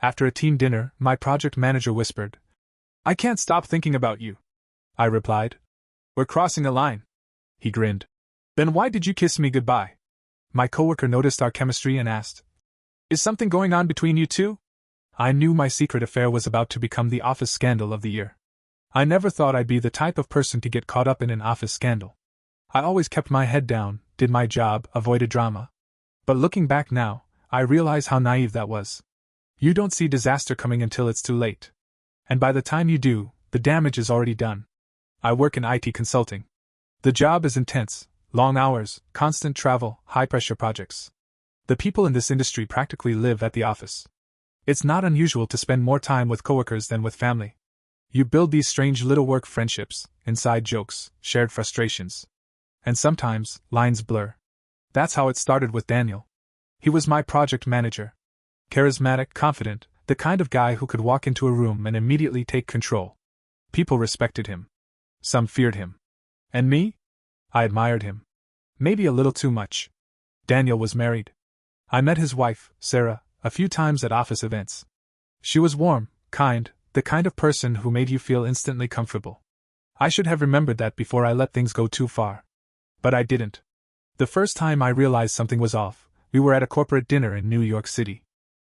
After a team dinner, my project manager whispered, "I can't stop thinking about you." I replied, "We're crossing a line." He grinned. "Then why did you kiss me goodbye?" My coworker noticed our chemistry and asked, "Is something going on between you two?" I knew my secret affair was about to become the office scandal of the year. I never thought I'd be the type of person to get caught up in an office scandal. I always kept my head down, did my job, avoided drama. But looking back now, I realize how naive that was. You don't see disaster coming until it's too late. And by the time you do, the damage is already done. I work in IT consulting. The job is intense, long hours, constant travel, high-pressure projects. The people in this industry practically live at the office. It's not unusual to spend more time with coworkers than with family. You build these strange little work friendships, inside jokes, shared frustrations. And sometimes, lines blur. That's how it started with Daniel. He was my project manager. Charismatic, confident, the kind of guy who could walk into a room and immediately take control. People respected him. Some feared him. And me? I admired him. Maybe a little too much. Daniel was married. I met his wife, Sarah, a few times at office events. She was warm, kind, the kind of person who made you feel instantly comfortable. I should have remembered that before I let things go too far. But I didn't. The first time I realized something was off, we were at a corporate dinner in New York City.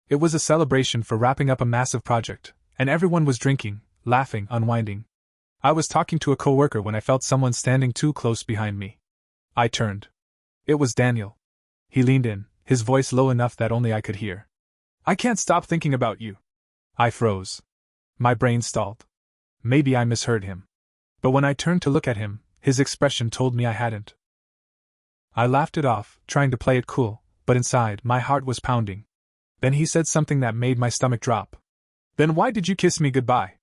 It was a celebration for wrapping up a massive project, and everyone was drinking, laughing, unwinding. I was talking to a coworker when I felt someone standing too close behind me. I turned. It was Daniel. He leaned in, his voice low enough that only I could hear. "I can't stop thinking about you." I froze. My brain stalled. Maybe I misheard him. But when I turned to look at him, his expression told me I hadn't. I laughed it off, trying to play it cool, but inside, my heart was pounding. Then he said something that made my stomach drop. "Then why did you kiss me goodbye?"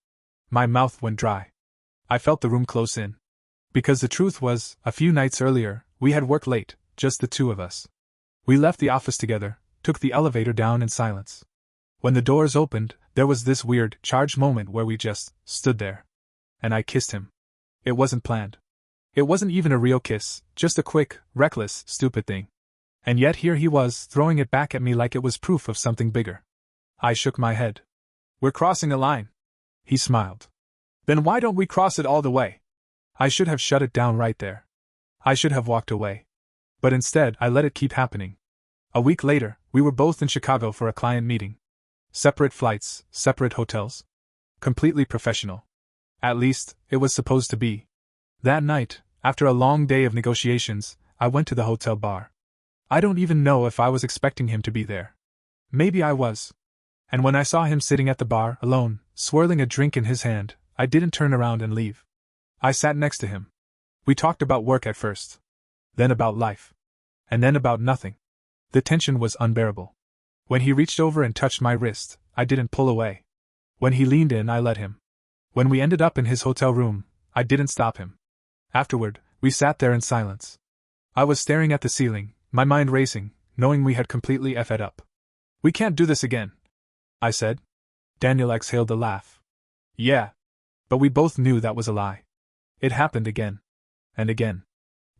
My mouth went dry. I felt the room close in. Because the truth was, a few nights earlier, we had worked late, just the two of us. We left the office together, took the elevator down in silence. When the doors opened, there was this weird, charged moment where we just stood there. And I kissed him. It wasn't planned. It wasn't even a real kiss, just a quick, reckless, stupid thing. And yet here he was, throwing it back at me like it was proof of something bigger. I shook my head. "We're crossing a line." He smiled. "Then why don't we cross it all the way?" I should have shut it down right there. I should have walked away. But instead, I let it keep happening. A week later, we were both in Chicago for a client meeting. Separate flights, separate hotels. Completely professional. At least, it was supposed to be. That night, after a long day of negotiations, I went to the hotel bar. I don't even know if I was expecting him to be there. Maybe I was. And when I saw him sitting at the bar, alone, swirling a drink in his hand, I didn't turn around and leave. I sat next to him. We talked about work at first. Then about life. And then about nothing. The tension was unbearable. When he reached over and touched my wrist, I didn't pull away. When he leaned in, I let him. When we ended up in his hotel room, I didn't stop him. Afterward, we sat there in silence. I was staring at the ceiling, my mind racing, knowing we had completely effed up. "We can't do this again," I said. Daniel exhaled a laugh. "Yeah." But we both knew that was a lie. It happened again. And again.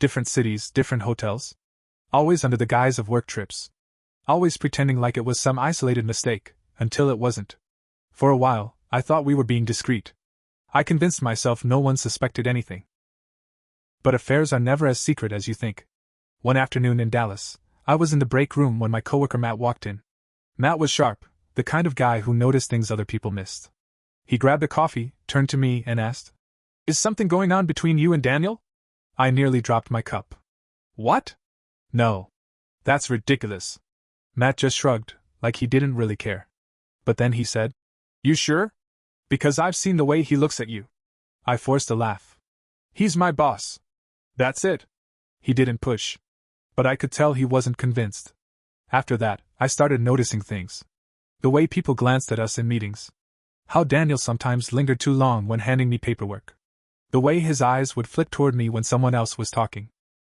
Different cities, different hotels. Always under the guise of work trips. Always pretending like it was some isolated mistake, until it wasn't. For a while, I thought we were being discreet. I convinced myself no one suspected anything. But affairs are never as secret as you think. One afternoon in Dallas, I was in the break room when my coworker Matt walked in. Matt was sharp, the kind of guy who noticed things other people missed. He grabbed a coffee, turned to me, and asked, "Is something going on between you and Daniel?" I nearly dropped my cup. "What? No. That's ridiculous." Matt just shrugged, like he didn't really care. But then he said, "You sure? Because I've seen the way he looks at you." I forced a laugh. "He's my boss. That's it." He didn't push. But I could tell he wasn't convinced. After that, I started noticing things. The way people glanced at us in meetings. How Daniel sometimes lingered too long when handing me paperwork. The way his eyes would flick toward me when someone else was talking.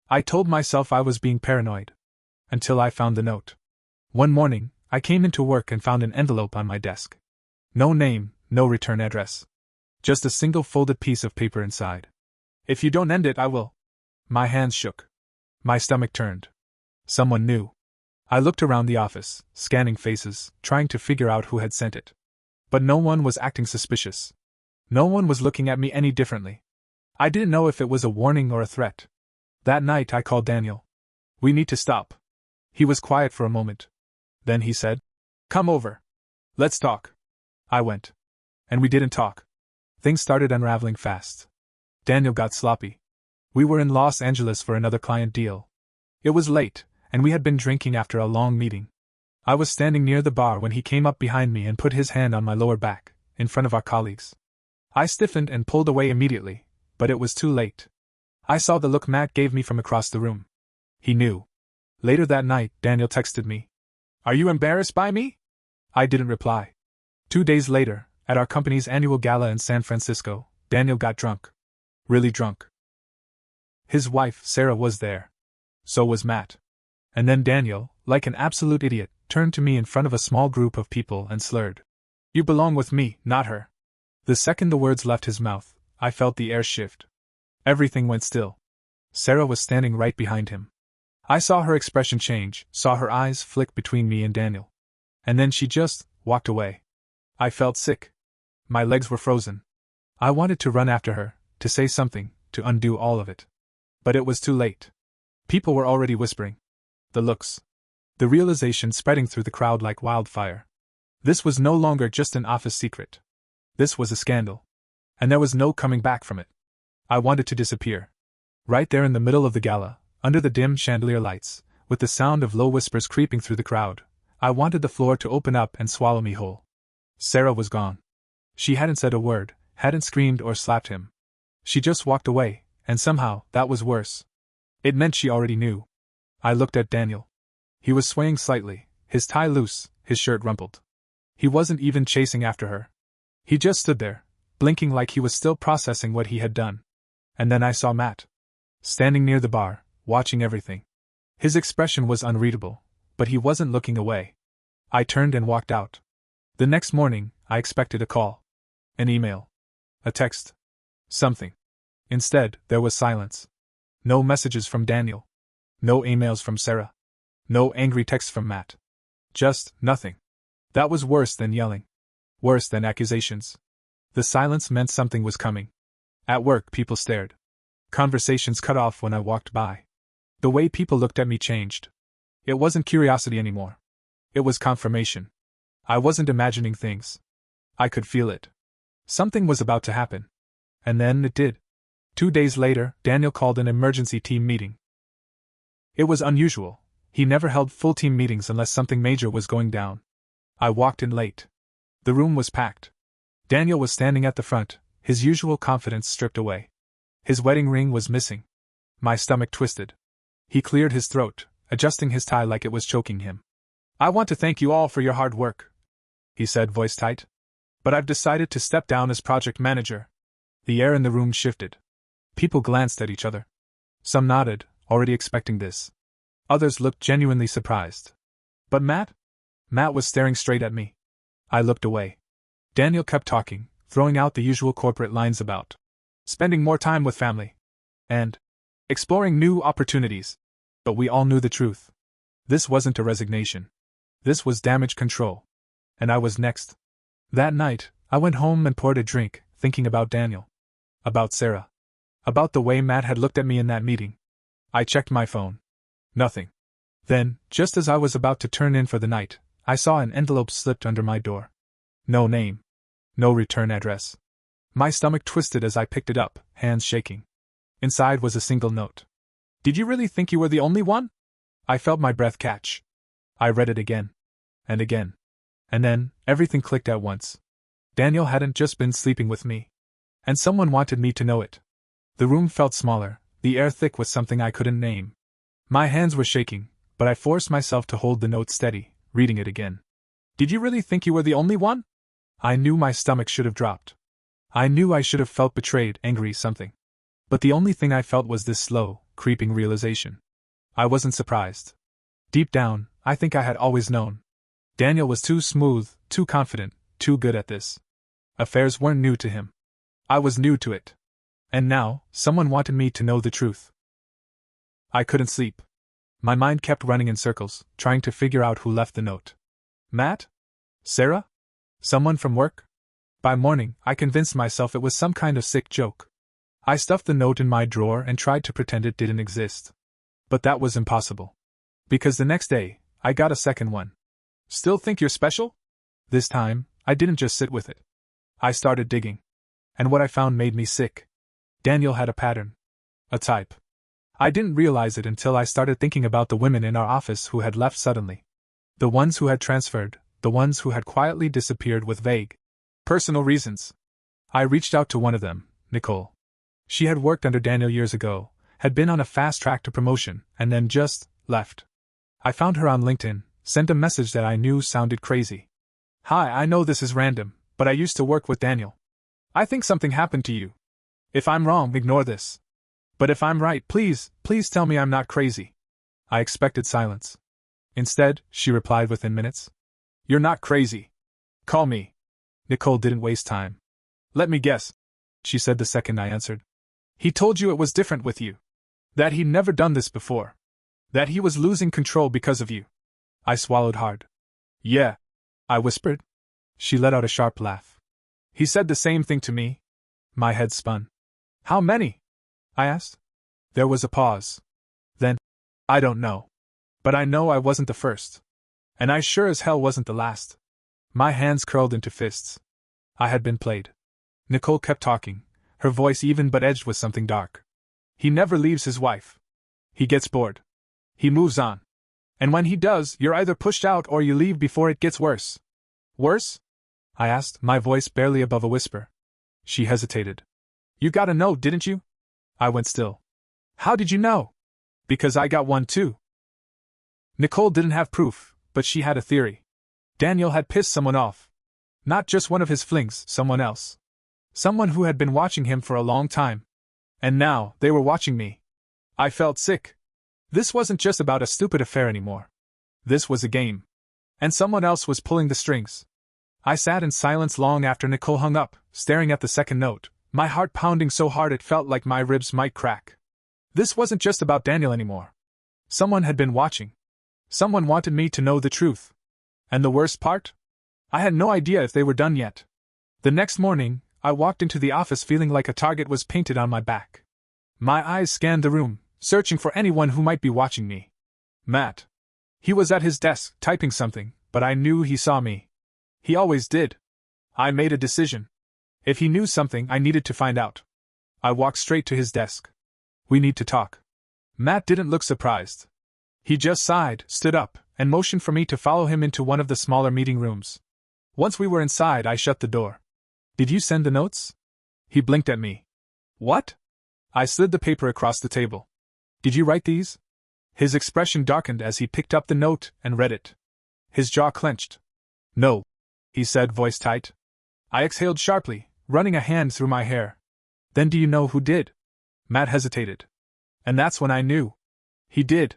I told myself I was being paranoid. Until I found the note. One morning, I came into work and found an envelope on my desk. No name, no return address. Just a single folded piece of paper inside. "If you don't end it, I will." My hands shook. My stomach turned. Someone knew. I looked around the office, scanning faces, trying to figure out who had sent it. But no one was acting suspicious. No one was looking at me any differently. I didn't know if it was a warning or a threat. That night I called Daniel. "We need to stop." He was quiet for a moment. Then he said, "Come over. Let's talk." I went. And we didn't talk. Things started unraveling fast. Daniel got sloppy. We were in Los Angeles for another client deal. It was late, and we had been drinking after a long meeting. I was standing near the bar when he came up behind me and put his hand on my lower back, in front of our colleagues. I stiffened and pulled away immediately, but it was too late. I saw the look Matt gave me from across the room. He knew. Later that night, Daniel texted me. "Are you embarrassed by me?" I didn't reply. 2 days later, at our company's annual gala in San Francisco, Daniel got drunk. Really drunk. His wife, Sarah, was there. So was Matt. And then Daniel, like an absolute idiot, turned to me in front of a small group of people and slurred. "You belong with me, not her." The second the words left his mouth, I felt the air shift. Everything went still. Sarah was standing right behind him. I saw her expression change, saw her eyes flick between me and Daniel. And then she just walked away. I felt sick. My legs were frozen. I wanted to run after her, to say something, to undo all of it. But it was too late. People were already whispering. The looks. The realization spreading through the crowd like wildfire. This was no longer just an office secret. This was a scandal. And there was no coming back from it. I wanted to disappear. Right there in the middle of the gala, under the dim chandelier lights, with the sound of low whispers creeping through the crowd, I wanted the floor to open up and swallow me whole. Sarah was gone. She hadn't said a word, hadn't screamed or slapped him. She just walked away, and somehow, that was worse. It meant she already knew. I looked at Daniel. He was swaying slightly, his tie loose, his shirt rumpled. He wasn't even chasing after her. He just stood there, blinking like he was still processing what he had done. And then I saw Matt. Standing near the bar, watching everything. His expression was unreadable, but he wasn't looking away. I turned and walked out. The next morning, I expected a call. An email. A text. Something. Instead, there was silence. No messages from Daniel. No emails from Sarah. No angry texts from Matt. Just nothing. That was worse than yelling. Worse than accusations. The silence meant something was coming. At work, people stared. Conversations cut off when I walked by. The way people looked at me changed. It wasn't curiosity anymore. It was confirmation. I wasn't imagining things. I could feel it. Something was about to happen. And then it did. 2 days later, Daniel called an emergency team meeting. It was unusual. He never held full team meetings unless something major was going down. I walked in late. The room was packed. Daniel was standing at the front, his usual confidence stripped away. His wedding ring was missing. My stomach twisted. He cleared his throat, adjusting his tie like it was choking him. "I want to thank you all for your hard work," he said, voice tight. "But I've decided to step down as project manager." The air in the room shifted. People glanced at each other. Some nodded, already expecting this. Others looked genuinely surprised. But Matt? Matt was staring straight at me. I looked away. Daniel kept talking, throwing out the usual corporate lines about spending more time with family and exploring new opportunities. But we all knew the truth. This wasn't a resignation. This was damage control. And I was next. That night, I went home and poured a drink, thinking about Daniel. About Sarah. About the way Matt had looked at me in that meeting. I checked my phone. Nothing. Then, just as I was about to turn in for the night, I saw an envelope slipped under my door. No name. No return address. My stomach twisted as I picked it up, hands shaking. Inside was a single note. "Did you really think you were the only one?" I felt my breath catch. I read it again. And again. And then, everything clicked at once. Daniel hadn't just been sleeping with me. And someone wanted me to know it. The room felt smaller, the air thick with something I couldn't name. My hands were shaking, but I forced myself to hold the note steady, reading it again. "Did you really think you were the only one?" I knew my stomach should have dropped. I knew I should have felt betrayed, angry, something. But the only thing I felt was this slow, creeping realization. I wasn't surprised. Deep down, I think I had always known. Daniel was too smooth, too confident, too good at this. Affairs weren't new to him. I was new to it. And now, someone wanted me to know the truth. I couldn't sleep. My mind kept running in circles, trying to figure out who left the note. Matt? Sarah? Someone from work? By morning, I convinced myself it was some kind of sick joke. I stuffed the note in my drawer and tried to pretend it didn't exist. But that was impossible. Because the next day, I got a second one. Still think you're special? This time, I didn't just sit with it. I started digging. And what I found made me sick. Daniel had a pattern. A type. I didn't realize it until I started thinking about the women in our office who had left suddenly. The ones who had transferred, the ones who had quietly disappeared with vague personal reasons. I reached out to one of them, Nicole. She had worked under Daniel years ago, had been on a fast track to promotion, and then just left. I found her on LinkedIn, sent a message that I knew sounded crazy. Hi, I know this is random, but I used to work with Daniel. I think something happened to you. If I'm wrong, ignore this. But if I'm right, please tell me I'm not crazy. I expected silence. Instead, she replied within minutes. You're not crazy. Call me. Nicole didn't waste time. Let me guess, she said the second I answered. He told you it was different with you. That he'd never done this before. That he was losing control because of you. I swallowed hard. Yeah, I whispered. She let out a sharp laugh. He said the same thing to me. My head spun. How many? I asked. There was a pause. Then, I don't know. But I know I wasn't the first. And I sure as hell wasn't the last. My hands curled into fists. I had been played. Nicole kept talking, her voice even but edged with something dark. He never leaves his wife. He gets bored. He moves on. And when he does, you're either pushed out or you leave before it gets worse. Worse? I asked, my voice barely above a whisper. She hesitated. You got a note, didn't you? I went still. How did you know? Because I got one too. Nicole didn't have proof, but she had a theory. Daniel had pissed someone off. Not just one of his flings, someone else. Someone who had been watching him for a long time. And now, they were watching me. I felt sick. This wasn't just about a stupid affair anymore. This was a game. And someone else was pulling the strings. I sat in silence long after Nicole hung up, staring at the second note, my heart pounding so hard it felt like my ribs might crack. This wasn't just about Daniel anymore. Someone had been watching. Someone wanted me to know the truth. And the worst part? I had no idea if they were done yet. The next morning, I walked into the office feeling like a target was painted on my back. My eyes scanned the room, searching for anyone who might be watching me. Matt. He was at his desk, typing something, but I knew he saw me. He always did. I made a decision. If he knew something, I needed to find out. I walked straight to his desk. We need to talk. Matt didn't look surprised. He just sighed, stood up, and motioned for me to follow him into one of the smaller meeting rooms. Once we were inside, I shut the door. Did you send the notes? He blinked at me. What? I slid the paper across the table. Did you write these? His expression darkened as he picked up the note and read it. His jaw clenched. No, he said, voice tight. I exhaled sharply, running a hand through my hair. Then do you know who did? Matt hesitated. And that's when I knew. He did.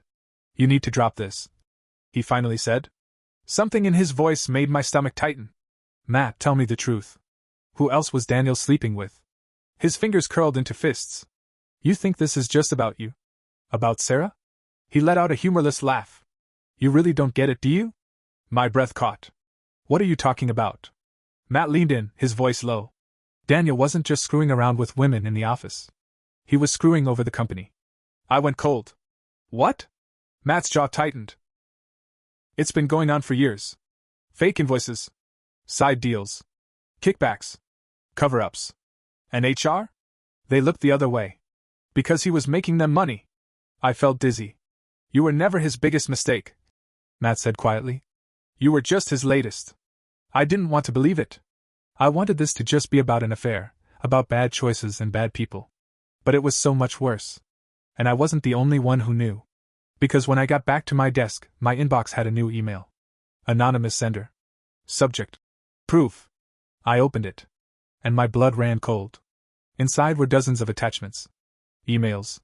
You need to drop this, he finally said. Something in his voice made my stomach tighten. Matt, tell me the truth. Who else was Daniel sleeping with? His fingers curled into fists. You think this is just about you? About Sarah? He let out a humorless laugh. You really don't get it, do you? My breath caught. What are you talking about? Matt leaned in, his voice low. Daniel wasn't just screwing around with women in the office. He was screwing over the company. I went cold. What? Matt's jaw tightened. It's been going on for years. Fake invoices. Side deals. Kickbacks. Cover-ups. And HR? They looked the other way. Because he was making them money. I felt dizzy. You were never his biggest mistake, Matt said quietly. You were just his latest. I didn't want to believe it. I wanted this to just be about an affair, about bad choices and bad people. But it was so much worse. And I wasn't the only one who knew. Because when I got back to my desk, my inbox had a new email. Anonymous sender. Subject. Proof. I opened it. And my blood ran cold. Inside were dozens of attachments. Emails.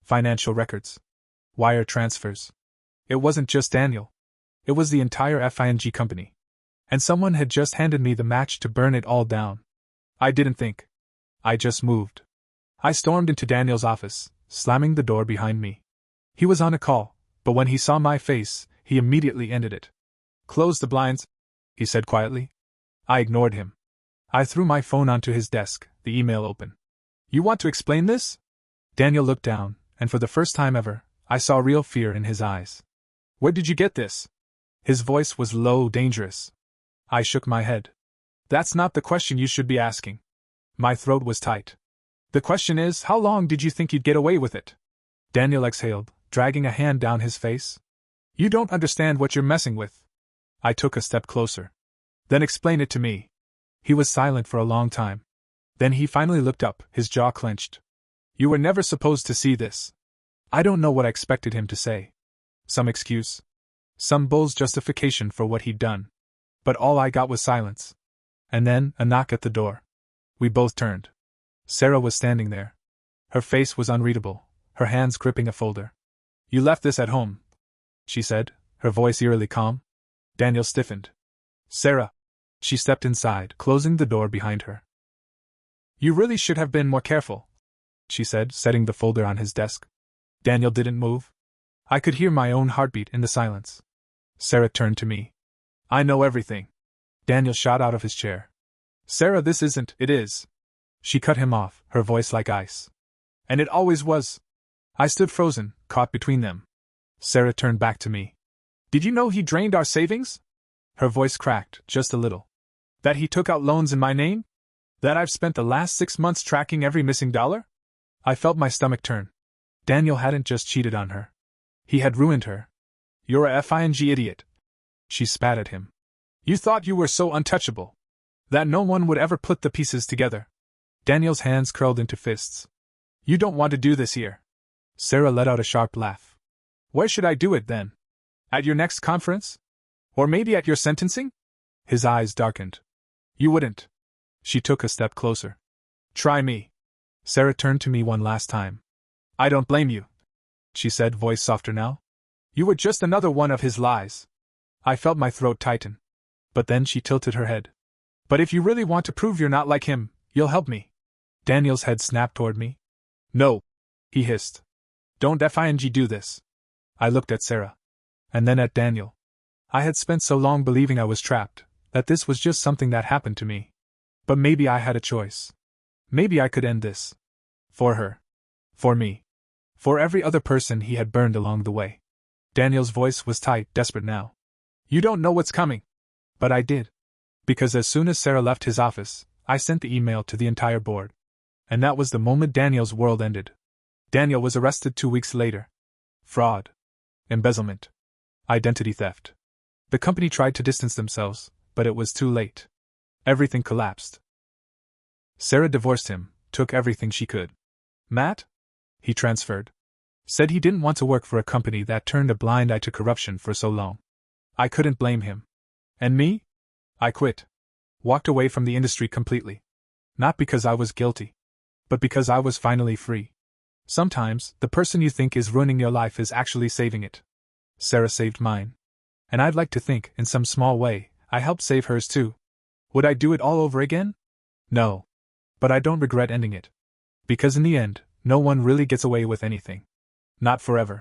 Financial records. Wire transfers. It wasn't just Daniel. It was the entire FING company. And someone had just handed me the match to burn it all down. I didn't think. I just moved. I stormed into Daniel's office, slamming the door behind me. He was on a call, But when he saw my face, he immediately ended it. "Close the blinds," he said quietly. I ignored him. I threw my phone onto his desk, the email open. "You want to explain this?" Daniel looked down, and for the first time ever, I saw real fear in his eyes. "Where did you get this?" His voice was low, dangerous. I shook my head. "That's not the question you should be asking." My throat was tight. "The question is, how long did you think you'd get away with it?" Daniel exhaled, dragging a hand down his face. "You don't understand what you're messing with." I took a step closer. "Then explain it to me." He was silent for a long time. Then he finally looked up, his jaw clenched. "You were never supposed to see this." I don't know what I expected him to say. Some excuse. Some bull's justification for what he'd done. But all I got was silence. And then, a knock at the door. We both turned. Sarah was standing there. Her face was unreadable, her hands gripping a folder. "You left this at home," she said, her voice eerily calm. Daniel stiffened. "Sarah." She stepped inside, closing the door behind her. "You really should have been more careful," she said, setting the folder on his desk. Daniel didn't move. I could hear my own heartbeat in the silence. Sarah turned to me. "I know everything." Daniel shot out of his chair. "Sarah, this isn't, it is." She cut him off, her voice like ice. "And it always was." I stood frozen, caught between them. Sarah turned back to me. "Did you know he drained our savings?" Her voice cracked, just a little. "That he took out loans in my name? That I've spent the last 6 months tracking every missing dollar?" I felt my stomach turn. Daniel hadn't just cheated on her. He had ruined her. "You're a fing idiot." She spat at him. "You thought you were so untouchable. That no one would ever put the pieces together." Daniel's hands curled into fists. "You don't want to do this here." Sarah let out a sharp laugh. "Where should I do it then? At your next conference? Or maybe at your sentencing?" His eyes darkened. "You wouldn't." She took a step closer. "Try me." Sarah turned to me one last time. "I don't blame you," she said, voice softer now. "You were just another one of his lies." I felt my throat tighten. But then she tilted her head. "But if you really want to prove you're not like him, you'll help me." Daniel's head snapped toward me. "No," he hissed. "Don't fing do this." I looked at Sarah. And then at Daniel. I had spent so long believing I was trapped, that this was just something that happened to me. But maybe I had a choice. Maybe I could end this. For her. For me. For every other person he had burned along the way. Daniel's voice was tight, desperate now. "You don't know what's coming." But I did. Because as soon as Sarah left his office, I sent the email to the entire board. And that was the moment Daniel's world ended. Daniel was arrested 2 weeks later. Fraud. Embezzlement. Identity theft. The company tried to distance themselves, but it was too late. Everything collapsed. Sarah divorced him, took everything she could. Matt? He transferred. Said he didn't want to work for a company that turned a blind eye to corruption for so long. I couldn't blame him. And me? I quit. Walked away from the industry completely. Not because I was guilty, but because I was finally free. Sometimes, the person you think is ruining your life is actually saving it. Sarah saved mine. And I'd like to think, in some small way, I helped save hers too. Would I do it all over again? No. But I don't regret ending it. Because in the end, no one really gets away with anything. Not forever.